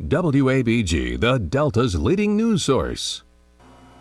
WABG, the Delta's leading news source.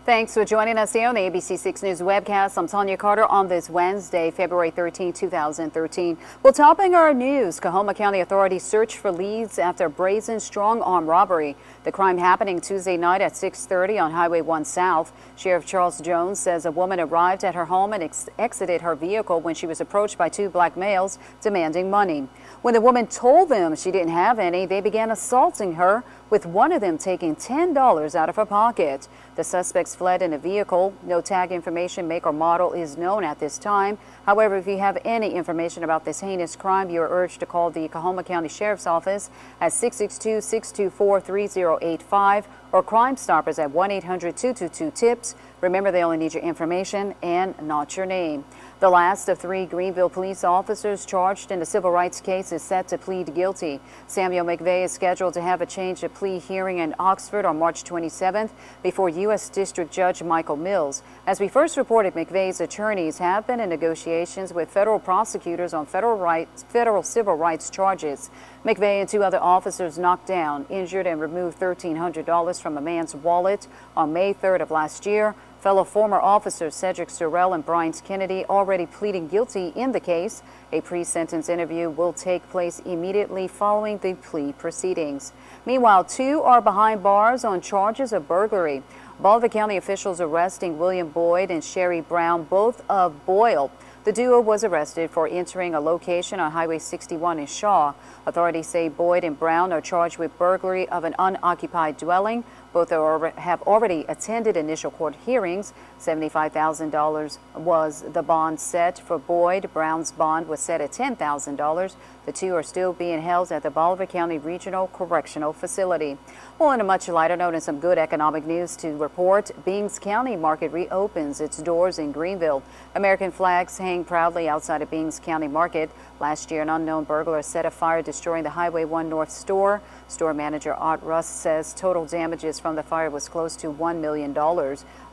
Thanks for joining us here on the ABC 6 News webcast. I'm Tanya Carter on this Wednesday, February 13, 2013. Well, topping our news, Coahoma County authorities search for leads after brazen strong-arm robbery. The crime happening Tuesday night at 6:30 on Highway 1 South. Sheriff Charles Jones says a woman arrived at her home and exited her vehicle when she was approached by two black males demanding money. When the woman told them she didn't have any, they began assaulting her, with one of them taking $10 out of her pocket. The suspects fled in a vehicle. No tag information, make or model is known at this time. However, if you have any information about this heinous crime, you are urged to call the Coahoma County Sheriff's Office at 662-624-3085 or Crime Stoppers at 1-800-222-TIPS. Remember, they only need your information and not your name. The last of three Greenville police officers charged in the civil rights case is set to plead guilty. Samuel McVeigh is scheduled to have a change of plea hearing in Oxford on March 27th before U.S. District Judge Michael Mills. As we first reported, McVeigh's attorneys have been in negotiations with federal prosecutors on federal civil rights charges. McVeigh and two other officers knocked down, injured, and removed $1,300 from a man's wallet on May 3rd of last year. Fellow former officers Cedric Sorrell and Brian Kennedy already pleading guilty in the case. A pre-sentence interview will take place immediately following the plea proceedings. Meanwhile, two are behind bars on charges of burglary. Bolivar County officials arresting William Boyd and Sherry Brown, both of Boyle. The duo was arrested for entering a location on Highway 61 in Shaw. Authorities say Boyd and Brown are charged with burglary of an unoccupied dwelling. Both have already attended initial court hearings. $75,000 was the bond set for Boyd. Brown's bond was set at $10,000. The two are still being held at the Bolivar County Regional Correctional Facility. Well, on a much lighter note and some good economic news to report, Bings County Market reopens its doors in Greenville. American flags hang proudly outside of Bings County Market. Last year, an unknown burglar set a fire destroying the Highway 1 North store. Store manager Art Russ says total damages from the fire was close to $1 million.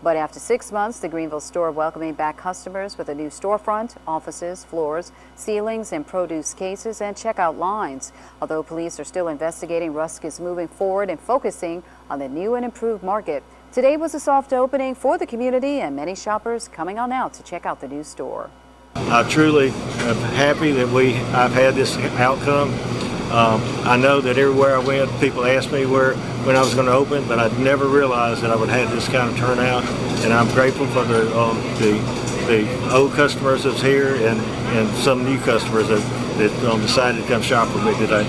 But after 6 months, the Greenville store welcoming back customers with a new storefront, offices, floors, ceilings, and produce cases and checkout lines. Although police are still investigating, Rusk is moving forward and focusing on the new and improved market. Today was a soft opening for the community and many shoppers coming on out to check out the new store. I truly am happy that I've had this outcome. I know that everywhere I went, people asked me when I was going to open, but I never realized that I would have this kind of turnout. And I'm grateful for the old customers that's here and some new customers that decided to come shop with me today.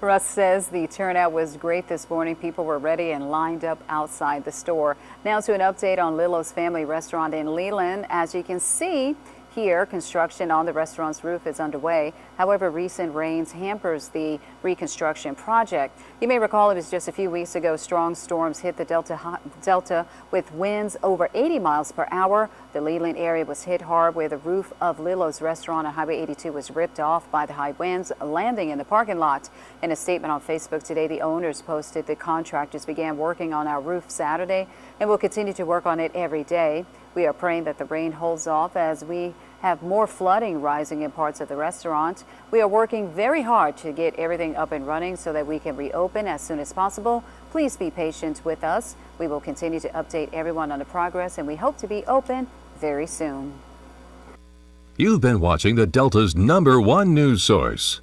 Russ says the turnout was great this morning. People were ready and lined up outside the store. Now to an update on Lilo's Family Restaurant in Leland. As you can see here, construction on the restaurant's roof is underway. However, recent rains hampers the reconstruction project. You may recall it was just a few weeks ago strong storms hit the Delta with winds over 80 miles per hour. The Leland area was hit hard where the roof of Lilo's restaurant on Highway 82 was ripped off by the high winds, landing in the parking lot. In a statement on Facebook today, the owners posted the contractors began working on our roof Saturday and will continue to work on it every day. We are praying that the rain holds off as we have more flooding rising in parts of the restaurant. We are working very hard to get everything up and running so that we can reopen as soon as possible. Please be patient with us. We will continue to update everyone on the progress, and we hope to be open very soon. You've been watching the Delta's #1 news source,